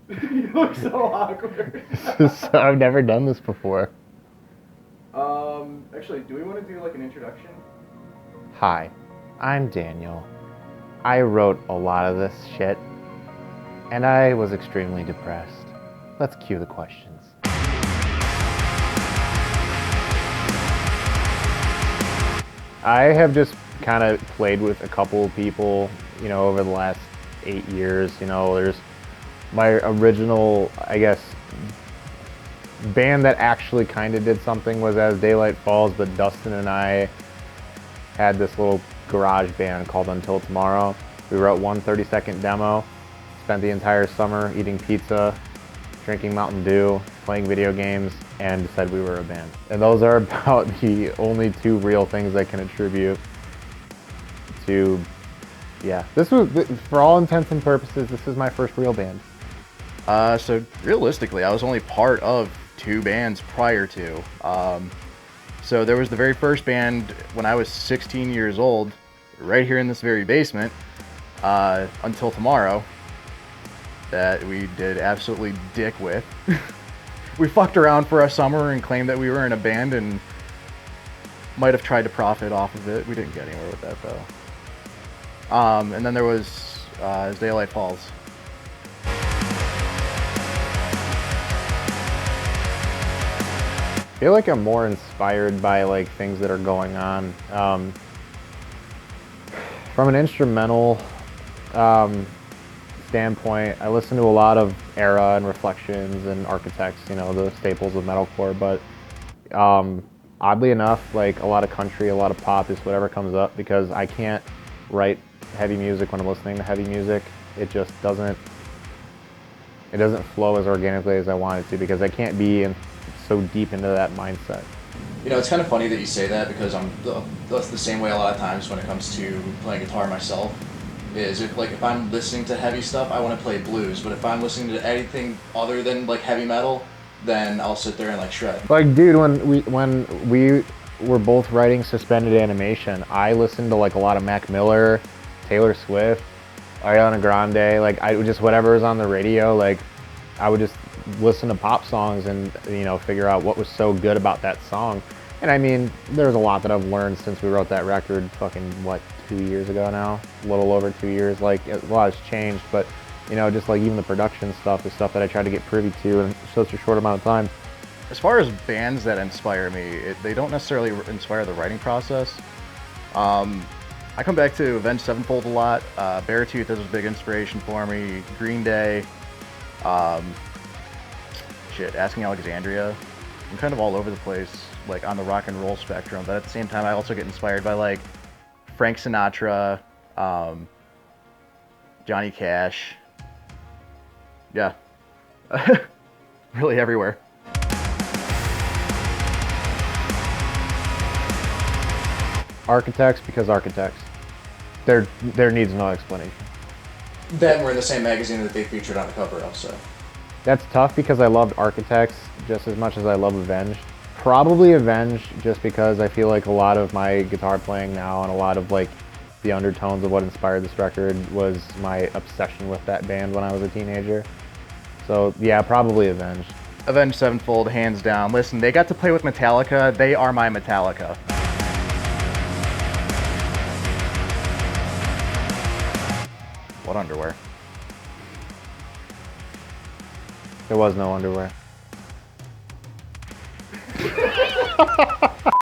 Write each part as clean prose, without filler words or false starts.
You look so awkward. I've never done this before. Actually, do we want to do like an introduction? Hi, I'm Daniel. I wrote a lot of this shit, and I was extremely depressed. Let's cue the questions. I have just kind of played with a couple of people, over the last 8 years. There's my original, I guess, band that actually kind of did something was As Daylight Falls, but Dustin and I had this little garage band called Until Tomorrow. We wrote one 30-second demo, spent the entire summer eating pizza, drinking Mountain Dew, playing video games, and said we were a band. And those are about the only two real things I can attribute to, yeah. This was, for all intents and purposes, this is my first real band. So realistically, I was only part of 2 bands prior to. So there was the very first band when I was 16 years old, right here in this very basement, Until Tomorrow, that we did absolutely dick with. We fucked around for a summer and claimed that we were in a band and might have tried to profit off of it. We didn't get anywhere with that though. And then there was As Daylight Falls. I feel like I'm more inspired by like things that are going on. From an instrumental standpoint, I listen to a lot of Era and Reflections and Architects, the staples of metalcore, but oddly enough, like a lot of country, a lot of pop is whatever comes up, because I can't write heavy music when I'm listening to heavy music. It just doesn't flow as organically as I want it to, because I can't be so deep into that mindset. It's kind of funny that you say that, because that's the same way a lot of times when it comes to playing guitar myself. If I'm listening to heavy stuff, I want to play blues, but if I'm listening to anything other than like heavy metal, then I'll sit there and like shred. Like, dude, when we were both writing Suspended Animation, I listened to like a lot of Mac Miller, Taylor Swift, Ariana Grande, like I would just, whatever was on the radio, like I would just listen to pop songs and figure out what was so good about that song. And I mean, there's a lot that I've learned since we wrote that record fucking 2 years ago now, a little over 2 years. Like a lot has changed, but just like even the production stuff, the stuff that I tried to get privy to in such a short amount of time. As far as bands that inspire me, they don't necessarily inspire the writing process. I come back to Avenged Sevenfold a lot. Beartooth is a big inspiration for me. Green Day. Asking Alexandria. I'm kind of all over the place, like on the rock and roll spectrum, but at the same time I also get inspired by like Frank Sinatra, Johnny Cash. Yeah. Really everywhere. Architects, because Architects. There needs no explanation. Then we're in the same magazine that they featured on the cover of, so. That's tough, because I loved Architects just as much as I love Avenged. Probably Avenged, just because I feel like a lot of my guitar playing now and a lot of like the undertones of what inspired this record was my obsession with that band when I was a teenager. So yeah, probably Avenged. Avenged Sevenfold, hands down. Listen, they got to play with Metallica. They are my Metallica. What underwear? There was no underwear.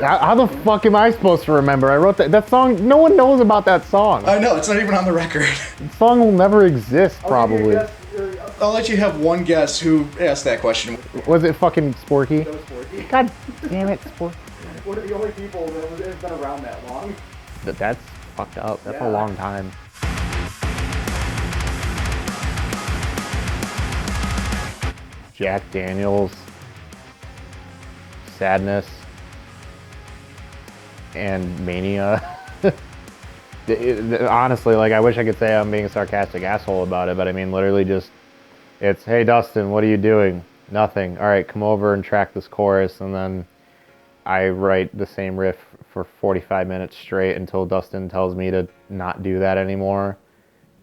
How the fuck am I supposed to remember? I wrote that song. No one knows about that song. I know, it's not even on the record. The song will never exist, probably. I'll let you have one guess who asked that question. Was it fucking Sporky? That was Sporky. God damn it, Sporky. One of the only people that has been around that long. That's fucked up. That's Yeah. a long time. Jack Daniels, Sadness, and Mania. Honestly, like, I wish I could say I'm being a sarcastic asshole about it, but I mean, literally just, it's, hey Dustin, what are you doing? Nothing. All right, come over and track this chorus, and then I write the same riff for 45 minutes straight until Dustin tells me to not do that anymore.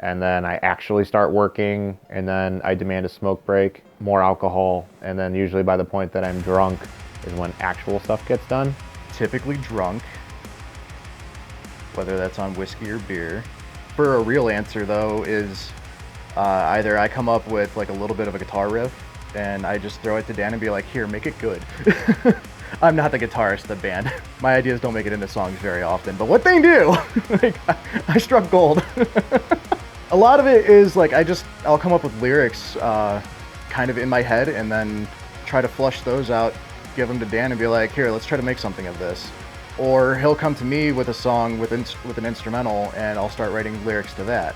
and then I actually start working, and then I demand a smoke break, more alcohol, and then usually by the point that I'm drunk is when actual stuff gets done. Typically drunk, whether that's on whiskey or beer. For a real answer though is either I come up with like a little bit of a guitar riff and I just throw it to Dan and be like, here, make it good. I'm not the guitarist of the band. My ideas don't make it into songs very often, but what they do, like, I struck gold. A lot of it is like I'll come up with lyrics kind of in my head and then try to flush those out, give them to Dan and be like, here, let's try to make something of this. Or he'll come to me with a song with an instrumental and I'll start writing lyrics to that.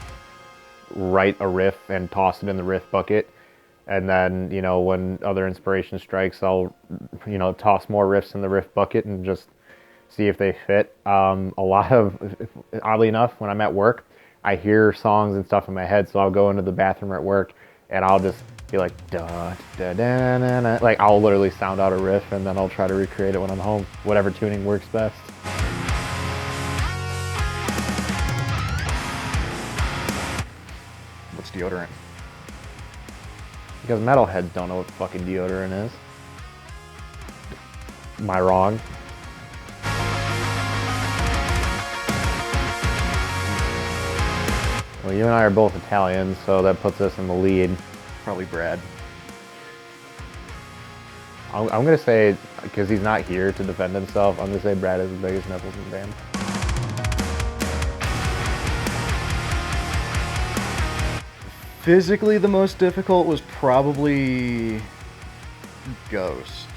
Write a riff and toss it in the riff bucket. And then, you know, when other inspiration strikes, I'll, you know, toss more riffs in the riff bucket and just see if they fit. A lot of, oddly enough, when I'm at work, I hear songs and stuff in my head, so I'll go into the bathroom at work and I'll just be like, da, da, da, da, da. Like, I'll literally sound out a riff and then I'll try to recreate it when I'm home, whatever tuning works best. What's deodorant? Because metalheads don't know what fucking deodorant is. Am I wrong? Well, you and I are both Italian, so that puts us in the lead. Probably Brad. I'm gonna say, because he's not here to defend himself, I'm gonna say Brad is the biggest nipples in the band. Physically, the most difficult was probably Ghost.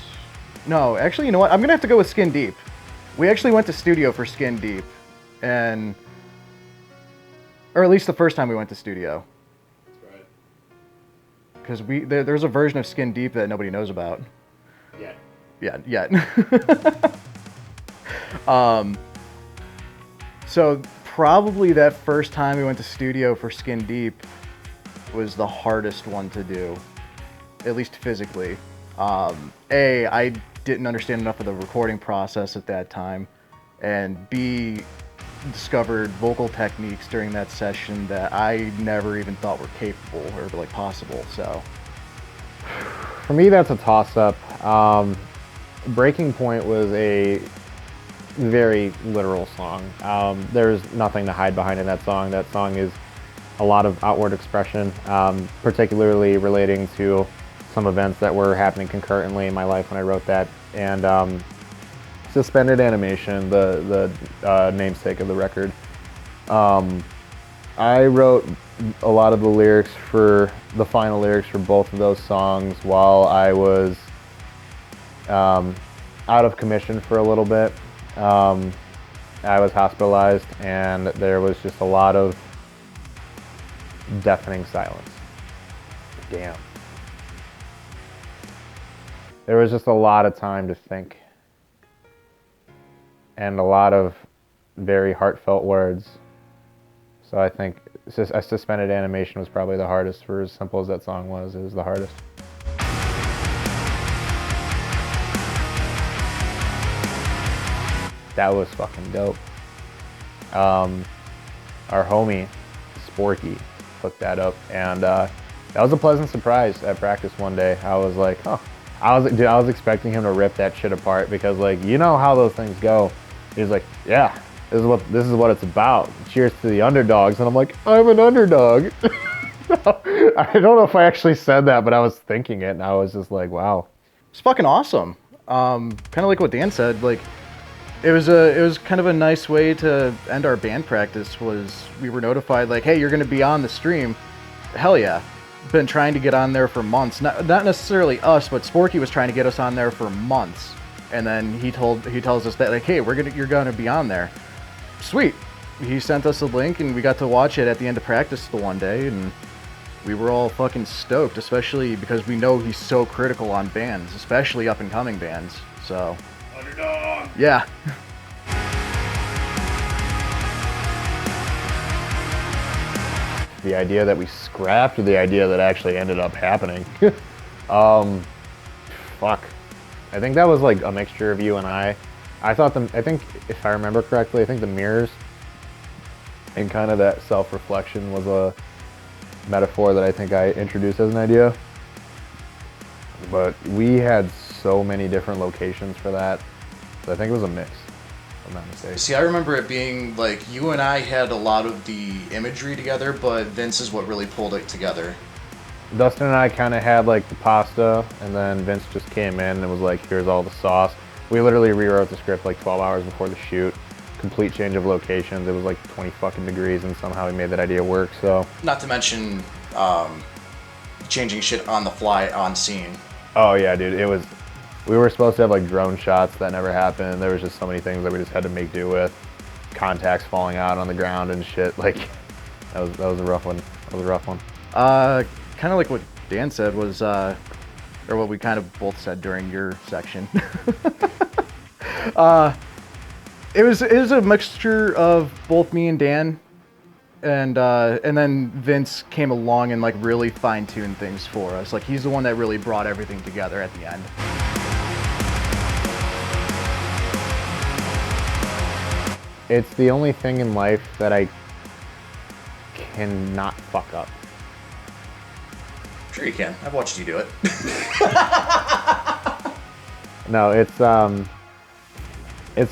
No, actually, you know what? I'm gonna have to go with Skin Deep. We actually went to studio for Skin Deep, or at least the first time we went to studio. That's right. Because there's a version of Skin Deep that nobody knows about. Yeah. Yeah. So probably that first time we went to studio for Skin Deep was the hardest one to do, at least physically. I didn't understand enough of the recording process at that time, and B, discovered vocal techniques during that session that I never even thought were capable or like possible. So For me, that's a toss-up. Breaking Point was a very literal song. There's nothing to hide behind in that song. That song is a lot of outward expression, particularly relating to some events that were happening concurrently in my life when I wrote that. And Suspended Animation, the namesake of the record. I wrote a lot of the lyrics for the final lyrics for both of those songs while I was out of commission for a little bit. I was hospitalized, and there was just a lot of deafening silence. Damn. There was just a lot of time to think, and a lot of very heartfelt words. So I think a Suspended Animation was probably the hardest. For as simple as that song was, it was the hardest. That was fucking dope. Our homie, Sporky, hooked that up, and that was a pleasant surprise at practice one day. I was like, huh. I was expecting him to rip that shit apart because, like, you know how those things go. He's like, yeah, this is what it's about. Cheers to the underdogs. And I'm like, I'm an underdog. I don't know if I actually said that, but I was thinking it, and I was just like, wow. it's fucking awesome. Kind of like what Dan said, like, it was kind of a nice way to end our band practice. Was we were notified like, hey, you're going to be on the stream. Hell yeah. Been trying to get on there for months. Not necessarily us, but Sporky was trying to get us on there for months. And then he tells us that, like, hey, you're gonna be on there. Sweet. He sent us a link and we got to watch it at the end of practice the one day, and we were all fucking stoked, especially because we know he's so critical on bands, especially up and coming bands. So underdog. Yeah. The idea that we scrapped, or the idea that actually ended up happening? Fuck. I think that was like a mixture of you and I. I think, if I remember correctly, I think the Mirrors And kind of that self-reflection was a metaphor that I think I introduced as an idea. But we had so many different locations for that. So I think it was a mix, if I'm not mistaken. See, I remember it being like you and I had a lot of the imagery together, but Vince is what really pulled it together. Dustin and I kind of had like the pasta, and then Vince just came in and was like, here's all the sauce. We literally rewrote the script like 12 hours before the shoot. Complete change of locations. It was like 20 fucking degrees, and somehow we made that idea work, so. Not to mention changing shit on the fly on scene. Oh yeah, dude, it was, we were supposed to have like drone shots, that never happened. There was just so many things that we just had to make do with. Contacts falling out on the ground and shit, like, that was a rough one. That was a rough one. Kind of like what Dan said was, or what we kind of both said during your section. It was a mixture of both me and Dan, and then Vince came along and like really fine-tuned things for us. Like he's the one that really brought everything together at the end. It's the only thing in life that I cannot fuck up. Sure you can. I've watched you do it. No, it's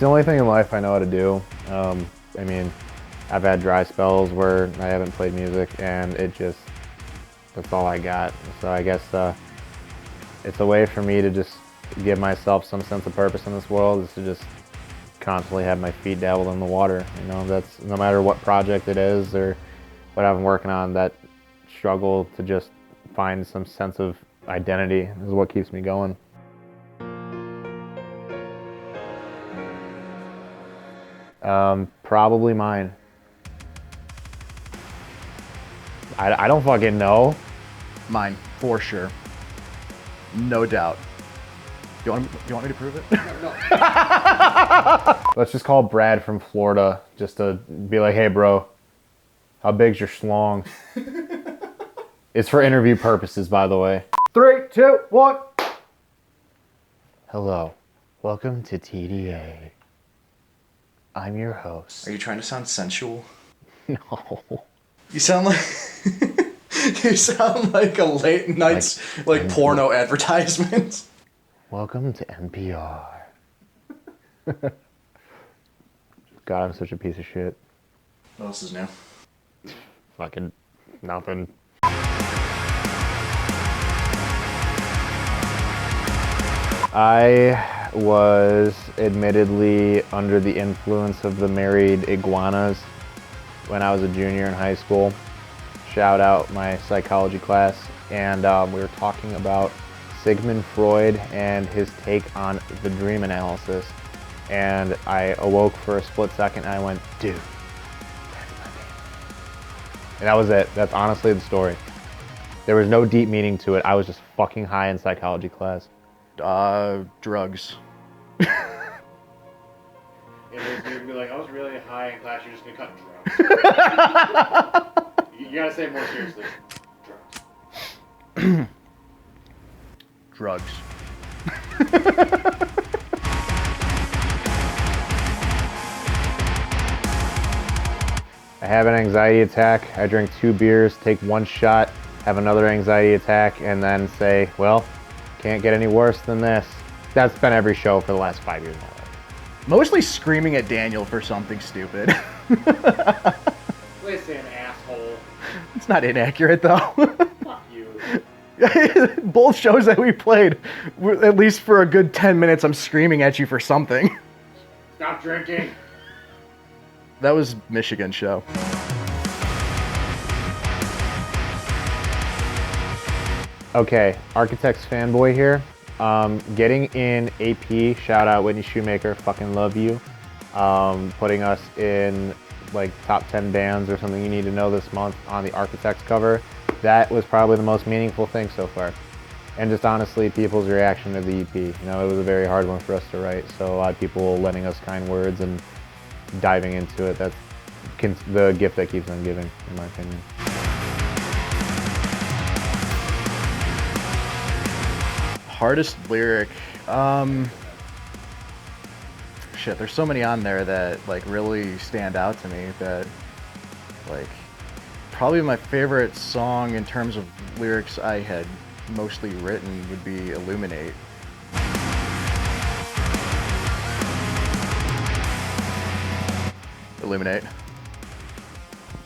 the only thing in life I know how to do. I mean, I've had dry spells where I haven't played music, and that's all I got. So I guess it's a way for me to just give myself some sense of purpose in this world, is to just constantly have my feet dabbled in the water. You know, that's no matter what project it is or what I'm working on, that struggle to just find some sense of identity is what keeps me going. Probably mine. I don't fucking know. Mine, for sure. No doubt. Do you want me to prove it? Let's just call Brad from Florida just to be like, hey bro, how big's your schlong? It's for interview purposes, by the way. 3, 2, 1. Hello, welcome to TDA. I'm your host. Are you trying to sound sensual? No. You sound like you sound like a late night's like porno advertisement. Welcome to NPR. God, I'm such a piece of shit. What else is new? Fucking nothing. I was admittedly under the influence of the married iguanas when I was a junior in high school. Shout out my psychology class. And we were talking about Sigmund Freud and his take on the dream analysis. And I awoke for a split second and I went, dude, that's my name. And that was it. That's honestly the story. There was no deep meaning to it. I was just fucking high in psychology class. Drugs. You'd be like, I was really high in class, you're just gonna cut drugs. You gotta say it more seriously. Drugs. I have an anxiety attack, I drink 2 beers, take 1 shot, have another anxiety attack, and then say, well, can't get any worse than this. That's been every show for the last 5 years of my life. Mostly screaming at Daniel for something stupid. Listen, asshole. It's not inaccurate though. Fuck you. Both shows that we played, at least for a good 10 minutes, I'm screaming at you for something. Stop drinking. That was Michigan's show. Okay, Architects fanboy here. Getting in AP, shout out Whitney Shoemaker, fucking love you. Putting us in like top 10 bands or something you need to know this month on the Architects cover. That was probably the most meaningful thing so far. And just honestly, people's reaction to the EP. You know, it was a very hard one for us to write, so a lot of people lending us kind words and diving into it. That's the gift that keeps on giving, in my opinion. Hardest lyric. Shit, there's so many on there that like really stand out to me that Like, probably my favorite song in terms of lyrics I had mostly written would be Illuminate. Illuminate.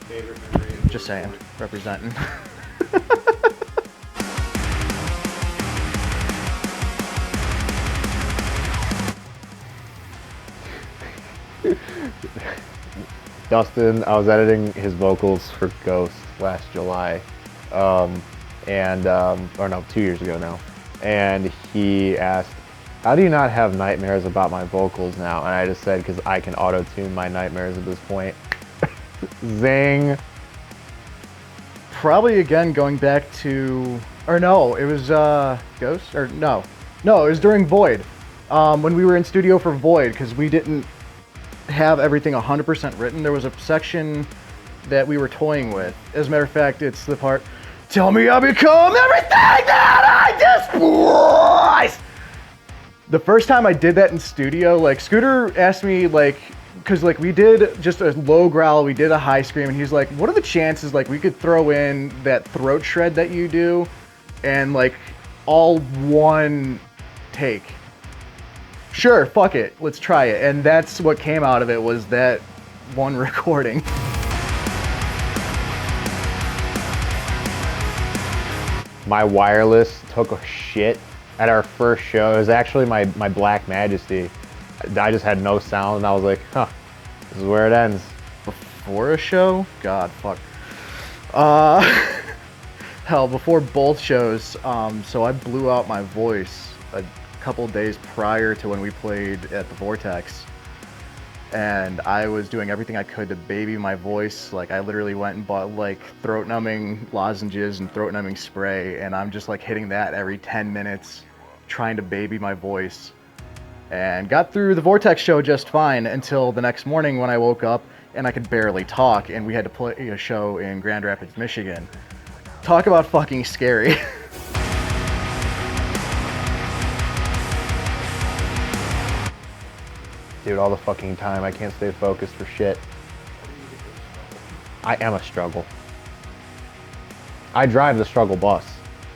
Favorite memory of Just saying, representing. Dustin, I was editing his vocals for Ghost last July, or no, 2 years ago now, and he asked, how do you not have nightmares about my vocals now? And I just said, because I can auto-tune my nightmares at this point. Zing! Probably again going back to, or no, it was Ghost, or no, it was during Void, when we were in studio for Void, because we didn't have everything 100% written. There was a section that we were toying with. As a matter of fact, it's the part, tell me I become everything that I despise! The first time I did that in studio, like, Scooter asked me, like, because, like, we did just a low growl, we did a high scream, and he's like, what are the chances, like, we could throw in that throat shred that you do, and, like, all one take? Sure, fuck it, let's try it. And that's what came out of it, was that one recording. My wireless took a shit at our first show. It was actually my Black Majesty. I just had no sound, and I was like, huh, this is where it ends. Before a show? God, fuck. Hell, before both shows, so I blew out my voice a couple days prior to when we played at the Vortex, and I was doing everything I could to baby my voice. Like, I literally went and bought, like, throat numbing lozenges and throat numbing spray, and I'm just, like, hitting that every 10 minutes trying to baby my voice, and got through the Vortex show just fine until the next morning when I woke up and I could barely talk, and we had to play a show in Grand Rapids, Michigan. Talk about fucking scary. Dude, all the fucking time. I can't stay focused for shit. I am a struggle. I drive the struggle bus.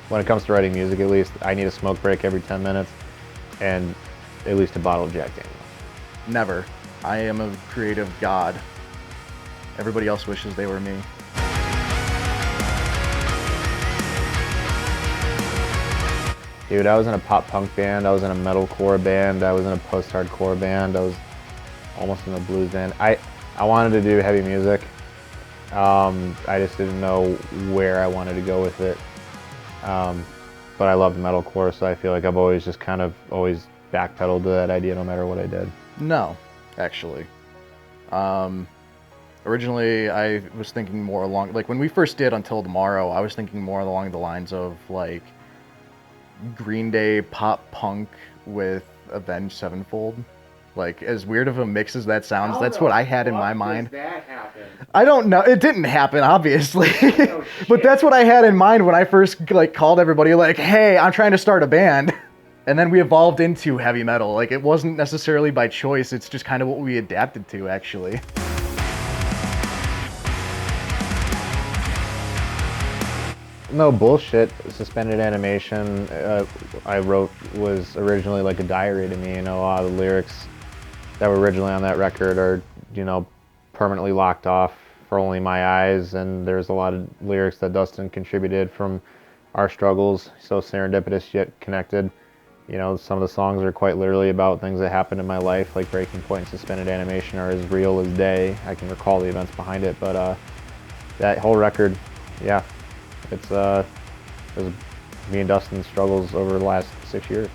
When it comes to writing music, at least, I need a smoke break every 10 minutes and at least a bottle of Jack Daniels. Never. I am a creative god. Everybody else wishes they were me. Dude, I was in a pop punk band, I was in a metalcore band, I was in a post-hardcore band, I was almost in a blues band. I wanted to do heavy music. I just didn't know where I wanted to go with it. But I loved metalcore, so I feel like I've always just kind of always backpedaled to that idea no matter what I did. No, actually. Originally, I was thinking more along, like when we first did Until Tomorrow, I was thinking more along the lines of like Green Day pop punk with Avenged Sevenfold. Like, as weird of a mix as that sounds, that's what I had in my mind. That happened? I don't know. It didn't happen, obviously. Oh, But that's what I had in mind when I first like called everybody like, hey, I'm trying to start a band. And then we evolved into heavy metal. Like, it wasn't necessarily by choice. It's just kind of what we adapted to, actually. No bullshit. Suspended Animation, I wrote, was originally like a diary to me. You know, a lot of the lyrics that were originally on that record are, you know, permanently locked off for only my eyes. And there's a lot of lyrics that Dustin contributed from our struggles. So serendipitous yet connected. You know, some of the songs are quite literally about things that happened in my life, like Breaking Point and Suspended Animation are as real as day. I can recall the events behind it, but that whole record, yeah, it was me and Dustin's struggles over the last 6 years.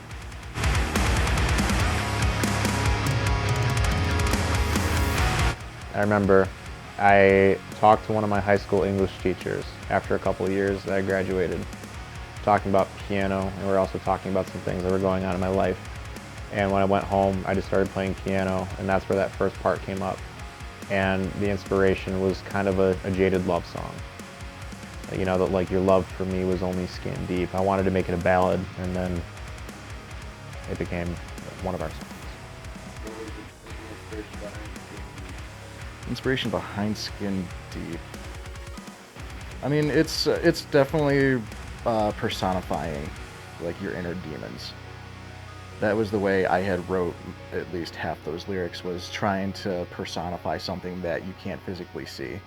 I remember I talked to one of my high school English teachers after a couple of years that I graduated, talking about piano, and we were also talking about some things that were going on in my life. And when I went home, I just started playing piano, and that's where that first part came up. And the inspiration was kind of a jaded love song. You know, that like your love for me was only skin deep. I wanted to make it a ballad, and then it became one of our songs. Inspiration behind Skin Deep. I mean, it's definitely personifying like your inner demons. That was the way I had wrote at least half those lyrics, was trying to personify something that you can't physically see.